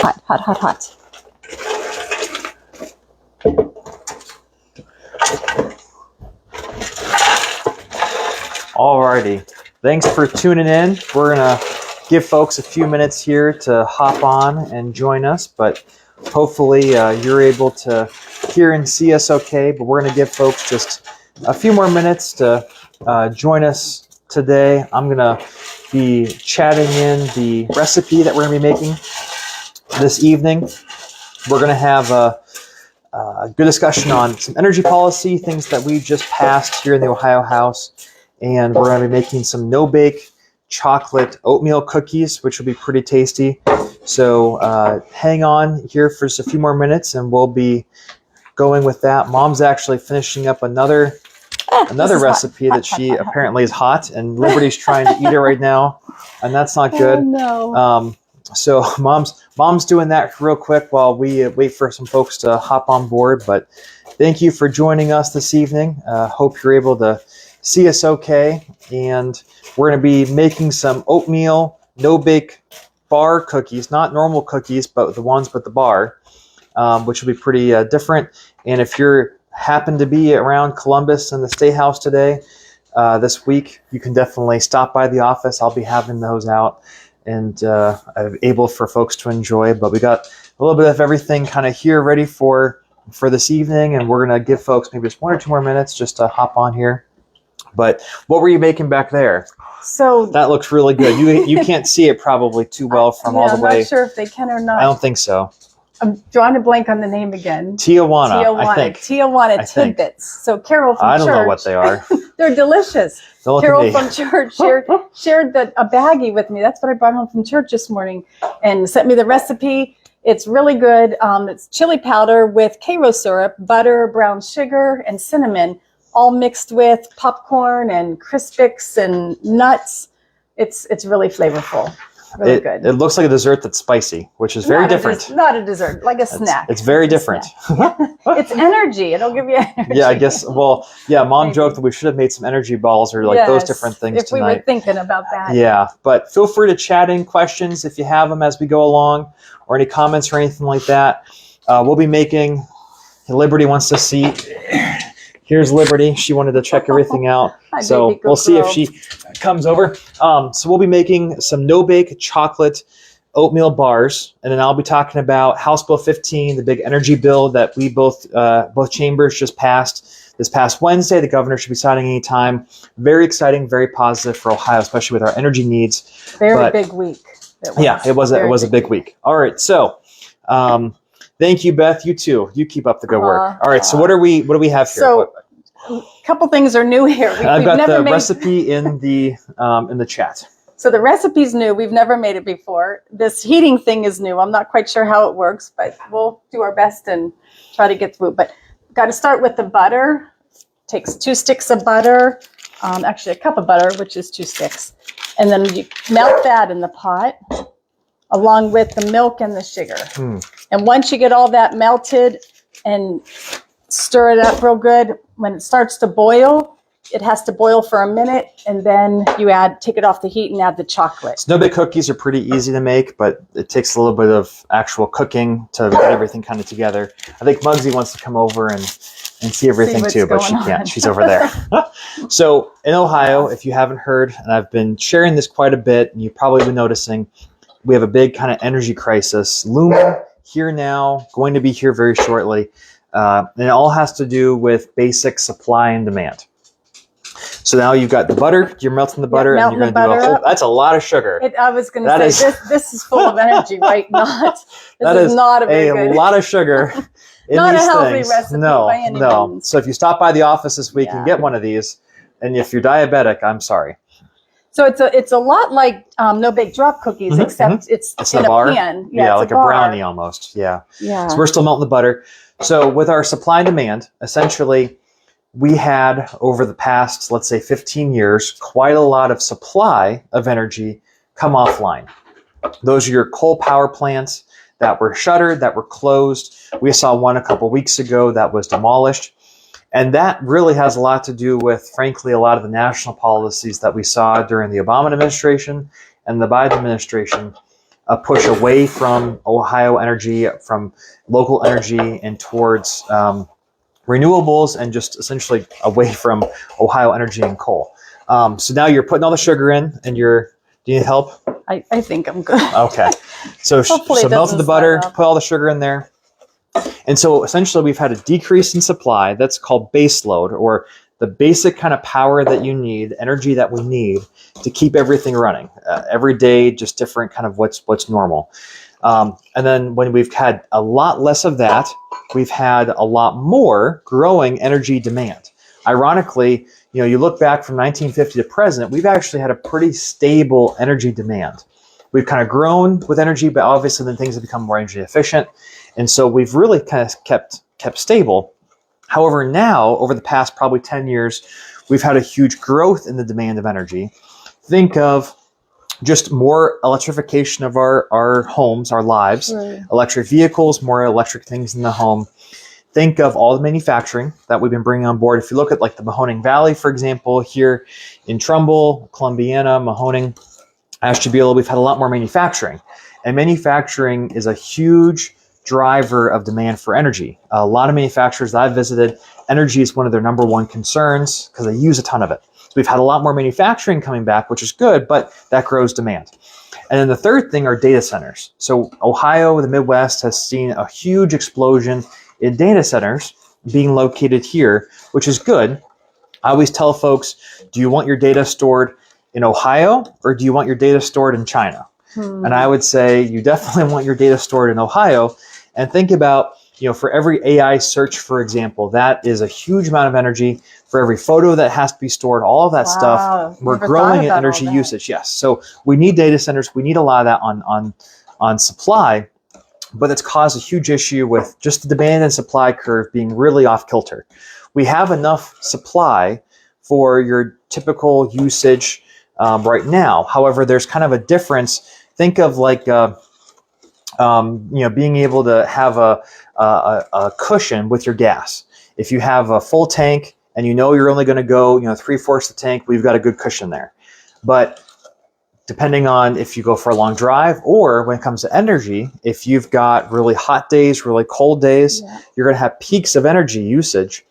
Hot, hot, hot, hot. Alrighty. Thanks for tuning in. We're going to give folks a few minutes here to hop on and join us, but hopefully you're able to hear and see us okay. But we're going to give folks just a few more minutes to join us today. I'm going to be chatting in the recipe that we're going to be making this evening. We're going to have a good discussion on some energy policy, things that we just passed here in the Ohio House. And we're going to be making some no-bake chocolate oatmeal cookies, which will be pretty tasty. So hang on here for just a few more minutes, and we'll be going with that. Mom's actually finishing up another recipe that she apparently is hot, and Liberty's trying to eat it right now, and that's not good. Oh, no. So mom's doing that real quick while we wait for some folks to hop on board. But thank you for joining us this evening. Hope you're able to see us okay, and we're going to be making some oatmeal no-bake bar cookies, not normal cookies, but the ones with the bar, which will be pretty different. And if you're happen to be around Columbus and the State House today, this week, you can definitely stop by the office. I'll be having those out and able for folks to enjoy. But we got a little bit of everything kind of here ready for this evening, and we're going to give folks maybe just 1 or 2 more minutes just to hop on here. But what were you making back there? So that looks really good. You can't see it probably too well from all the way. I'm not sure if they can or not. I don't think so. I'm drawing a blank on the name again. Tijuana, I think. Tijuana tidbits. So Carol from church. I don't know what they are. They're delicious. Carol from church shared a baggie with me. That's what I brought home from church this morning, and sent me the recipe. It's really good. It's chili powder with Karo syrup, butter, brown sugar, and cinnamon, all mixed with popcorn and Crispix and nuts. It's really flavorful. Really good. It looks like a dessert that's spicy, which is very different. Not a dessert, like a snack. It's very different. It's energy. It'll give you energy. Yeah, I guess. Well, yeah, Mom joked that we should have made some energy balls or like those different things tonight. If we were thinking about that. Yeah, but feel free to chat in questions if you have them as we go along, or any comments or anything like that. We'll be making. Liberty wants to see. Here's Liberty. She wanted to check everything out. So we'll see if she comes over. So we'll be making some no-bake chocolate oatmeal bars. And then I'll be talking about House Bill 15, the big energy bill that we both chambers just passed this past Wednesday. The governor should be signing any time. Very exciting, very positive for Ohio, especially with our energy needs. Very big week. It was a big week. All right. So thank you, Beth. You too. You keep up the good work. All right. So what do we have here? So a couple things are new here. I've got the recipe in the chat. So the recipe's new. We've never made it before. This heating thing is new. I'm not quite sure how it works, but we'll do our best and try to get through. But got to start with the butter. Takes 2 sticks of butter. Actually, a cup of butter, which is 2 sticks. And then you melt that in the pot, along with the milk and the sugar. And once you get all that melted and stir it up real good, when it starts to boil, it has to boil for a minute, and then you take it off the heat and add the chocolate. Snow-baked cookies are pretty easy to make, but it takes a little bit of actual cooking to get everything kind of together. I think Muggsy wants to come over and see everything too, but she can't. She's over there. So in Ohio, if you haven't heard, and I've been sharing this quite a bit, and you've probably been noticing, we have a big kind of energy crisis looming here now, going to be here very shortly. And it all has to do with basic supply and demand. So now you've got the butter, you're melting the butter, and you're going to do a whole, that's a lot of sugar. I was going to say, this is full of energy, right? This is not a lot of sugar in not these a healthy things. recipe No, by any no. means. So if you stop by the office this week and get one of these, and if you're diabetic, I'm sorry. So it's a lot like no-bake drop cookies, except it's in a bar? pan. Yeah, like a brownie almost. Yeah. So we're still melting the butter. So with our supply and demand, essentially, we had over the past, let's say 15 years, quite a lot of supply of energy come offline. Those are your coal power plants that were shuttered, that were closed. We saw one a couple weeks ago that was demolished. And that really has a lot to do with, frankly, a lot of the national policies that we saw during the Obama administration and the Biden administration a push away from Ohio energy, from local energy, and towards renewables, and just essentially away from Ohio energy and coal. So now you're putting all the sugar in, and do you need help? I think I'm good. Okay. So Hopefully it melted the doesn't butter, slide up. put all the sugar in there. And so essentially we've had a decrease in supply. That's called base load, or the basic kind of power that you need, energy that we need to keep everything running. Every day, just different kind of what's normal. And then when we've had a lot less of that, we've had a lot more growing energy demand. Ironically, you look back from 1950 to present, we've actually had a pretty stable energy demand. We've kind of grown with energy, but obviously then things have become more energy efficient. And so we've really kind of kept stable. However, now, over the past probably 10 years, we've had a huge growth in the demand of energy. Think of just more electrification of our homes, our lives, Right. electric vehicles, more electric things in the home. Think of all the manufacturing that we've been bringing on board. If you look at like the Mahoning Valley, for example, here in Trumbull, Columbiana, Mahoning, Ashtabula, we've had a lot more manufacturing. And manufacturing is a huge driver of demand for energy. A lot of manufacturers that I've visited, energy is one of their number one concerns because they use a ton of it. So we've had a lot more manufacturing coming back, which is good, but that grows demand. And then the third thing are data centers. So Ohio, the Midwest, has seen a huge explosion in data centers being located here, which is good. I always tell folks, do you want your data stored in Ohio, or do you want your data stored in China? And I would say you definitely want your data stored in Ohio. And think about, for every AI search, for example, that is a huge amount of energy. For every photo that has to be stored, all of that stuff, we're Never growing thought in about energy all that. usage. Yes. So we need data centers. We need a lot of that on supply. But it's caused a huge issue with just the demand and supply curve being really off kilter. We have enough supply for your typical usage right now. However, there's kind of a difference. Think of like being able to have a cushion with your gas. If you have a full tank and you're only going to go 3/4 the tank, we've got a good cushion there. But depending on if you go for a long drive, or when it comes to energy, if you've got really hot days, really cold days, you're going to have peaks of energy usage.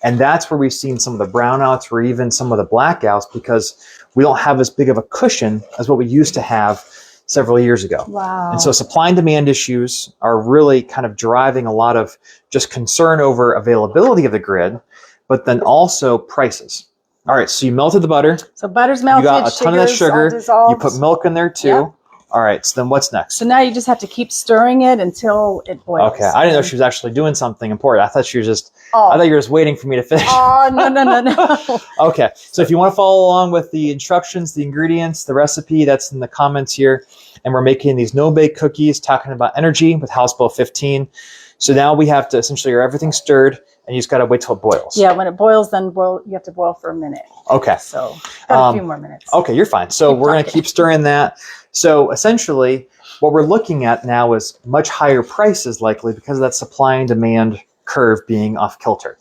And that's where we've seen some of the brownouts or even some of the blackouts, because we don't have as big of a cushion as what we used to have several years ago. Wow. And so supply and demand issues are really kind of driving a lot of just concern over availability of the grid, but then also prices. All right, so you melted the butter. So butter's melted, You got a ton of that sugar. You put milk in there too. Yep. All right, so then what's next? So now you just have to keep stirring it until it boils. Okay, I didn't know she was actually doing something important. I thought she was just, Oh. I thought you were just waiting for me to finish. Oh, no. Okay, so if you want to follow along with the instructions, the ingredients, the recipe, that's in the comments here. And we're making these no-bake cookies, talking about energy with House Bill 15. So now we have to essentially get everything stirred, and you just got to wait till it boils. Yeah, when it boils, then you have to boil for a minute. Okay. So got a few more minutes. Okay, you're fine. So we're going to keep stirring that. So essentially, what we're looking at now is much higher prices likely because of that supply and demand curve being off kilter.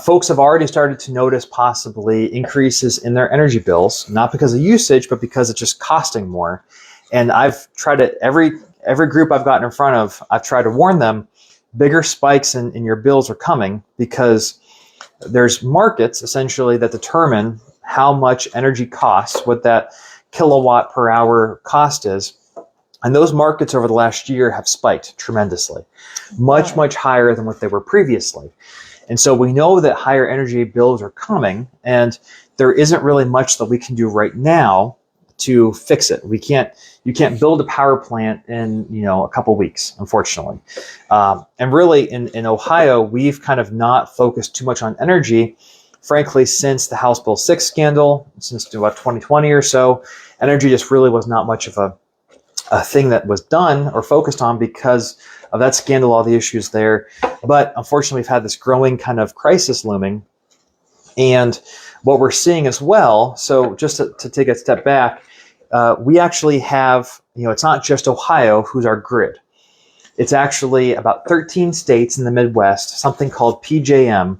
Folks have already started to notice possibly increases in their energy bills, not because of usage, but because it's just costing more. And I've tried to, every group I've gotten in front of, I've tried to warn them, bigger spikes in your bills are coming because there's markets essentially that determine how much energy costs, what that kilowatt per hour cost is. And those markets over the last year have spiked tremendously, much higher than what they were previously. And so we know that higher energy bills are coming, and there isn't really much that we can do right now to fix it. You can't build a power plant in a couple weeks, unfortunately. And really in Ohio, we've kind of not focused too much on energy, frankly, since the House Bill 6 scandal, since about 2020 or so. Energy just really was not much of a thing that was done or focused on because of that scandal, all the issues there. But unfortunately, we've had this growing kind of crisis looming. And what we're seeing as well, so just to take a step back, we actually have, it's not just Ohio who's our grid. It's actually about 13 states in the Midwest, something called PJM,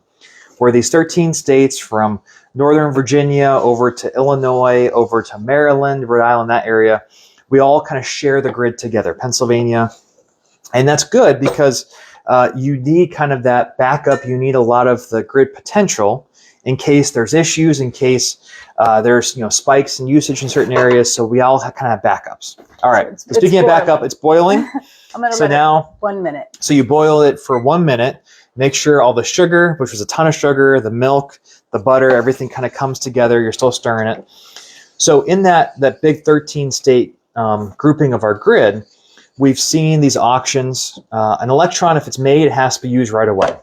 where these 13 states from Northern Virginia over to Illinois, over to Maryland, Rhode Island, that area, we all kind of share the grid together, Pennsylvania. And that's good because you need kind of that backup. You need a lot of the grid potential in case there's issues, in case there's spikes in usage in certain areas. So we all kind of have backups. All right. So Speaking of backup, it's boiling. I'm going to So let now, it 1 minute. So you boil it for 1 minute. Make sure all the sugar, which was a ton of sugar, the milk, the butter, everything kind of comes together. You're still stirring it. So in that big 13 state grouping of our grid, we've seen these auctions. An electron, if it's made, it has to be used right away.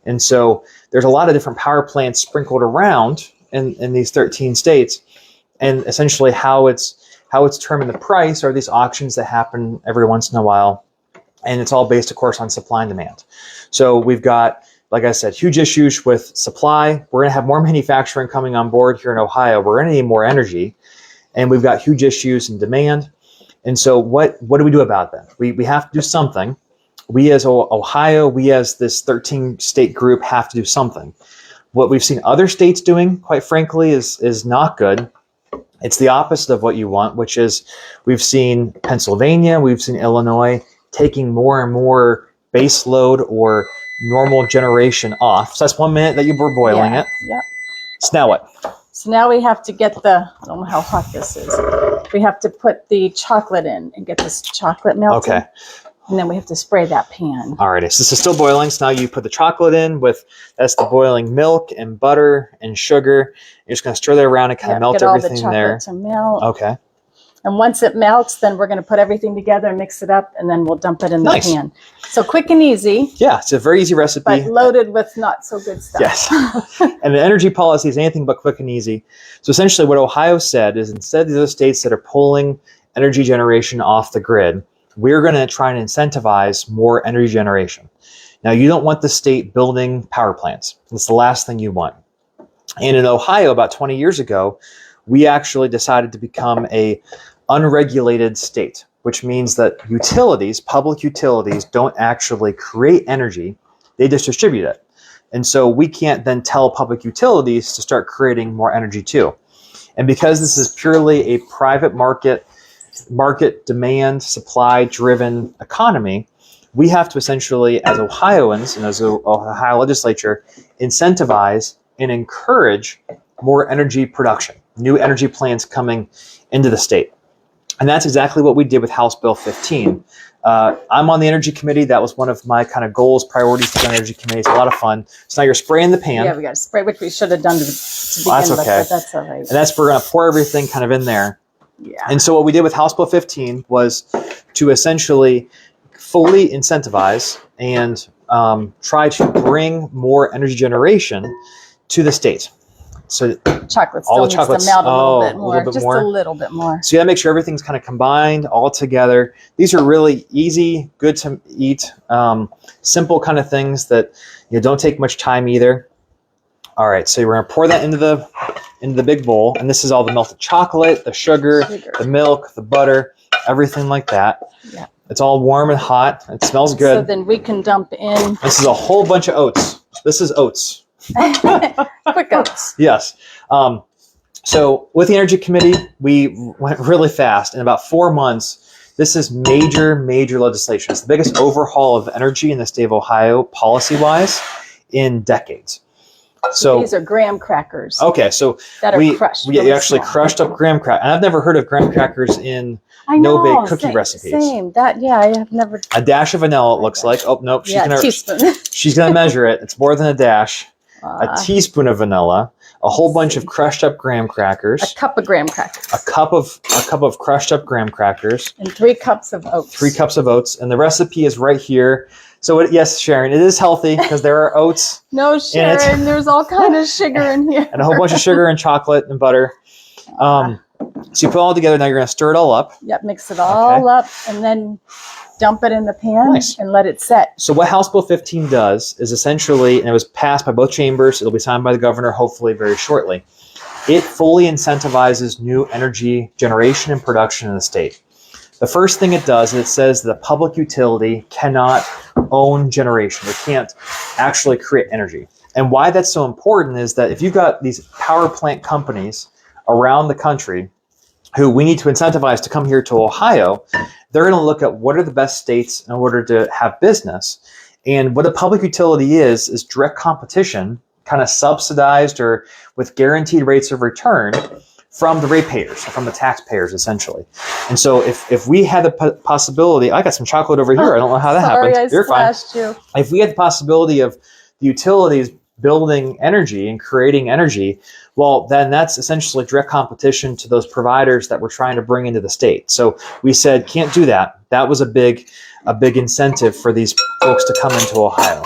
And so there's a lot of different power plants sprinkled around in these 13 states. And essentially how it's determined the price are these auctions that happen every once in a while. And it's all based, of course, on supply and demand. So we've got, like I said, huge issues with supply. We're going to have more manufacturing coming on board here in Ohio. We're going to need more energy. And we've got huge issues in demand. And so what do we do about that? We have to do something. We as Ohio, we as this 13 state group have to do something. What we've seen other states doing, quite frankly, is not good. It's the opposite of what you want, which is we've seen Pennsylvania, we've seen Illinois taking more and more base load or normal generation off. So that's 1 minute that you were boiling it. Yep. So now what? So now we have to get I don't know how hot this is. We have to put the chocolate in and get this chocolate melted. Okay. And then we have to spray that pan. Alrighty, so this is still boiling. So now you put the chocolate in that's the boiling milk and butter and sugar. You're just going to stir that around and kind of melt everything there. Get all the chocolate to melt. Okay. And once it melts, then we're going to put everything together, mix it up, and then we'll dump it in the pan. So quick and easy. Yeah, it's a very easy recipe. But loaded with not so good stuff. Yes. And the energy policy is anything but quick and easy. So essentially what Ohio said is instead of the other states that are pulling energy generation off the grid, we're going to try and incentivize more energy generation. Now, you don't want the state building power plants. That's the last thing you want. And in Ohio, about 20 years ago, we actually decided to become a unregulated state, which means that utilities, public utilities, don't actually create energy. They just distribute it. And so we can't then tell public utilities to start creating more energy too. And because this is purely a private market demand, supply driven economy, we have to essentially, as Ohioans and as the Ohio legislature, incentivize and encourage more energy production, new energy plants coming into the state. And that's exactly what we did with House Bill 15. I'm on the Energy Committee. That was one of my kind of goals, priorities to the Energy Committee. It's a lot of fun. So now you're spraying the pan. Yeah, we got to spray, which we should have done to begin that's with, okay. but that's all right. And we're going to pour everything kind of in there. Yeah. And so what we did with House Bill 15 was to essentially fully incentivize and try to bring more energy generation to the state. So chocolate still needs to melt a little bit more, just a little bit more. So you gotta make sure everything's kind of combined all together. These are really easy, good to eat, simple kind of things that don't take much time either. All right, so we're gonna pour that into the big bowl, and this is all the melted chocolate, the sugar, the milk, the butter, everything like that. Yeah. It's all warm and hot. It smells good. So then we can dump in. This is a whole bunch of oats. This is oats. Quick oats. Yes. So with the Energy Committee, we went really fast. In about 4 months, this is major legislation. It's the biggest overhaul of energy in the state of Ohio, policy-wise, in decades. So these are graham crackers. Okay, so that are crushed. We actually crushed up graham crackers. And I've never heard of graham crackers in no-bake cookie recipes. Same. I have never. A dash of vanilla, it looks like. Oh, nope. Teaspoon. She's going to measure it. It's more than a dash. A teaspoon of vanilla, a whole bunch of crushed up graham crackers. A cup of graham crackers. A cup of crushed up graham crackers. And 3 cups of oats. 3 cups of oats. And the recipe is right here. So yes, Sharon, it is healthy because there are oats. No, Sharon, there's all kind of sugar in here. And a whole bunch of sugar and chocolate and butter. So you put it all together. Now you're going to stir it all up. Yep, mix it all up and then dump it in the pan and let it set. So what House Bill 15 does is essentially, and it was passed by both chambers, it'll be signed by the governor hopefully very shortly, it fully incentivizes new energy generation and production in the state. The first thing it does is it says that a public utility cannot own generation. They can't actually create energy. And why that's so important is that if you've got these power plant companies around the country who we need to incentivize to come here to Ohio, they're going to look at what are the best states in order to have business. And what a public utility is direct competition, kind of subsidized or with guaranteed rates of return from the ratepayers, from the taxpayers, essentially. And so if we had the possibility, I got some chocolate over here. I don't know how that happened. Sorry, I splashed you. If we had the possibility of the utilities building energy and creating energy, well, then that's essentially direct competition to those providers that we're trying to bring into the state. So we said, can't do that. That was a big incentive for these folks to come into Ohio.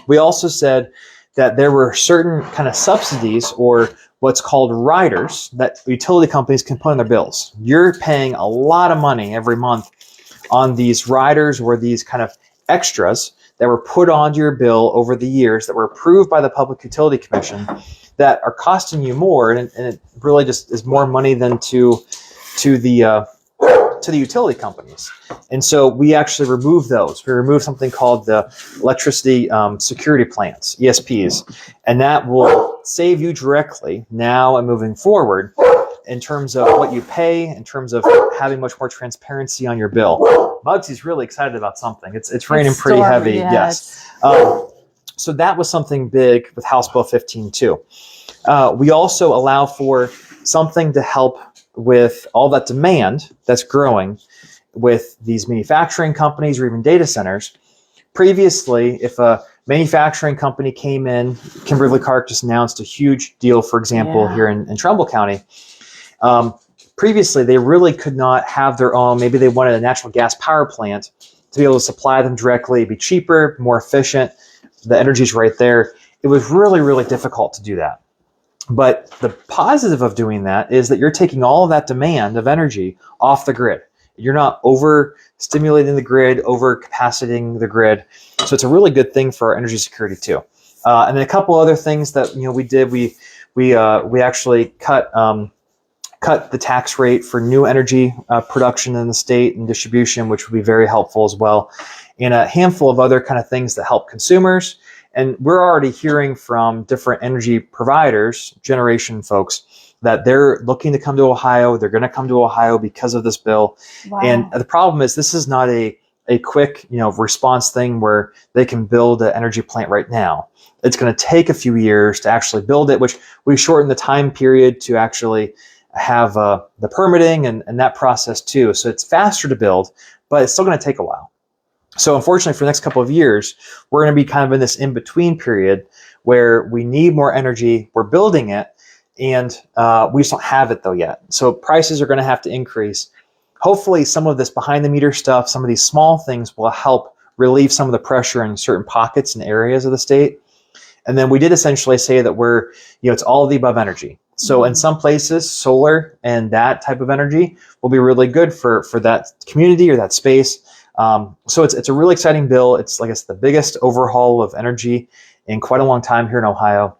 We also said that there were certain kind of subsidies or what's called riders that utility companies can put on their bills. You're paying a lot of money every month on these riders or these kind of extras that were put onto your bill over the years that were approved by the Public Utility Commission that are costing you more, and it really just is more money than to the utility companies. And so we actually removed those. We removed something called the electricity security plans, ESPs, and that will save you directly now and moving forward in terms of what you pay, in terms of having much more transparency on your bill. Mugsy's really excited about something. It's raining pretty heavy. Yes. So that was something big with House Bill 15 too. We also allow for something to help with all that demand that's growing with these manufacturing companies or even data centers. Previously, if a manufacturing company came in, Kimberly-Clark just announced a huge deal, for example, here in Trumbull County. Previously, they really could not have their own. Maybe they wanted a natural gas power plant to be able to supply them directly. It'd be cheaper, more efficient. The energy's right there. It was really, really difficult to do that. But the positive of doing that is that you're taking all of that demand of energy off the grid. You're not over-stimulating the grid, over-capacitating the grid. So it's a really good thing for our energy security too. And then a couple other things that we did. We actually cut the tax rate for new energy production in the state and distribution, which would be very helpful as well. And a handful of other kind of things that help consumers. And we're already hearing from different energy providers, generation folks, that they're looking to come to Ohio. They're going to come to Ohio because of this bill. Wow. And the problem is this is not a quick response thing where they can build an energy plant right now. It's going to take a few years to actually build it, which we shorten the time period to actually have the permitting and that process too. So it's faster to build, but it's still going to take a while. So unfortunately, for the next couple of years, we're going to be kind of in this in-between period where we need more energy, we're building it, and we just don't have it though yet. So prices are going to have to increase. Hopefully some of this behind-the-meter stuff, some of these small things will help relieve some of the pressure in certain pockets and areas of the state. And then we did essentially say that we're, it's all of the above energy. So in some places, solar and that type of energy will be really good for that community or that space. So it's a really exciting bill. It's like the biggest overhaul of energy in quite a long time here in Ohio.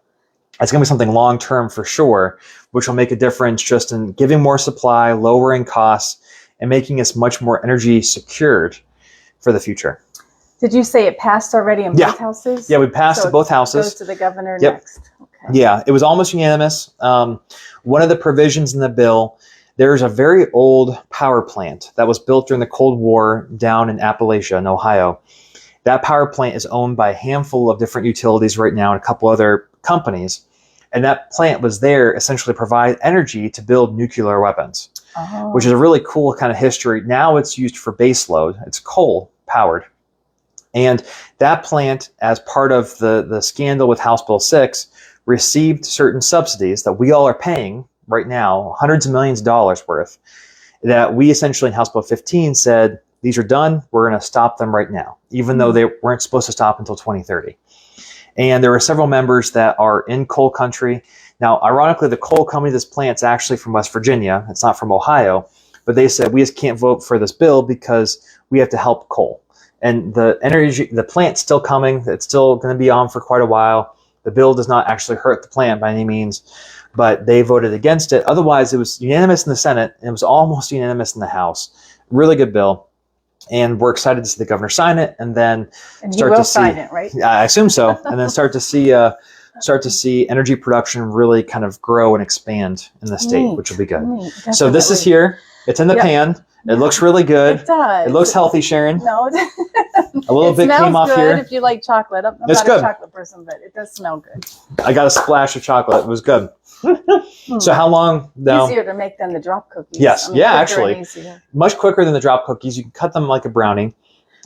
It's going to be something long-term for sure, which will make a difference just in giving more supply, lowering costs, and making us much more energy secured for the future. Did you say it passed already in both houses? Yeah, we passed both houses. It goes to the governor next. Okay. Yeah, it was almost unanimous. One of the provisions in the bill, there's a very old power plant that was built during the Cold War down in Appalachia in Ohio. That power plant is owned by a handful of different utilities right now and a couple other companies. And that plant was there essentially to provide energy to build nuclear weapons, which is a really cool kind of history. Now it's used for base load. It's coal powered. And that plant, as part of the scandal with House Bill 6, received certain subsidies that we all are paying right now, hundreds of millions of dollars worth, that we essentially in House Bill 15 said, these are done, we're going to stop them right now, even though they weren't supposed to stop until 2030. And there are several members that are in coal country. Now, ironically, the coal company, this plant's actually from West Virginia. It's not from Ohio. But they said, we just can't vote for this bill because we have to help coal. And the plant's still coming. It's still going to be on for quite a while. The bill does not actually hurt the plant by any means, but they voted against it. Otherwise, it was unanimous in the Senate, and it was almost unanimous in the House. Really good bill. And we're excited to see the governor sign it, and then start to see. Sign it, right? I assume so. And then start to see start to see energy production really kind of grow and expand in the state, Neat, which will be good. neat, So this is definitely. here. It's in the Yep. pan. It looks really good. It does. It looks healthy, Sharon. No, A little it bit smells came off good here. if you like chocolate. I'm It's not good. a chocolate person, but it does smell good. I got a splash of chocolate. It was good. So how long now? Easier to make than the drop cookies. Yes. Yeah, quicker actually. and easier. Much quicker than the drop cookies. You can cut them like a brownie.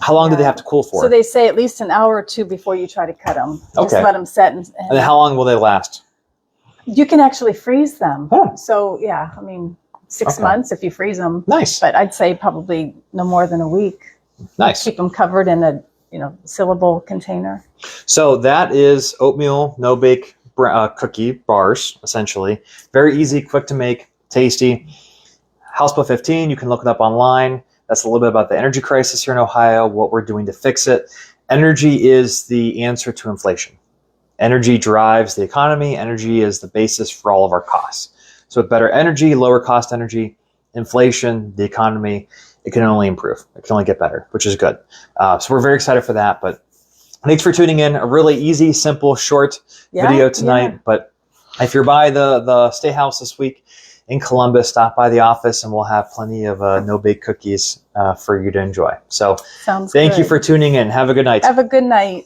How long do they Yeah. have to cool for? So they say at least an hour or two before you try to cut them. Just Okay. let them set. And then how long will they last? You can actually freeze them. Huh. So yeah, I mean, 6 Okay. months if you freeze them. Nice. But I'd say probably no more than a week. Nice. Keep them covered in a sealable container. So that is oatmeal no bake cookie bars, essentially. Very easy, quick to make, tasty. House Bill 15, you can look it up online. That's a little bit about the energy crisis here in Ohio, what we're doing to fix it. Energy is the answer to inflation. Energy drives the economy. Energy is the basis for all of our costs. So with better energy, lower cost energy, inflation, the economy, it can only improve. It can only get better, which is good. So we're very excited for that. But thanks for tuning in. A really easy, simple, short video tonight. Yeah. But if you're by the State House this week in Columbus, stop by the office and we'll have plenty of no-bake cookies for you to enjoy. So Sounds thank you good. for tuning in. Have a good night. Have a good night.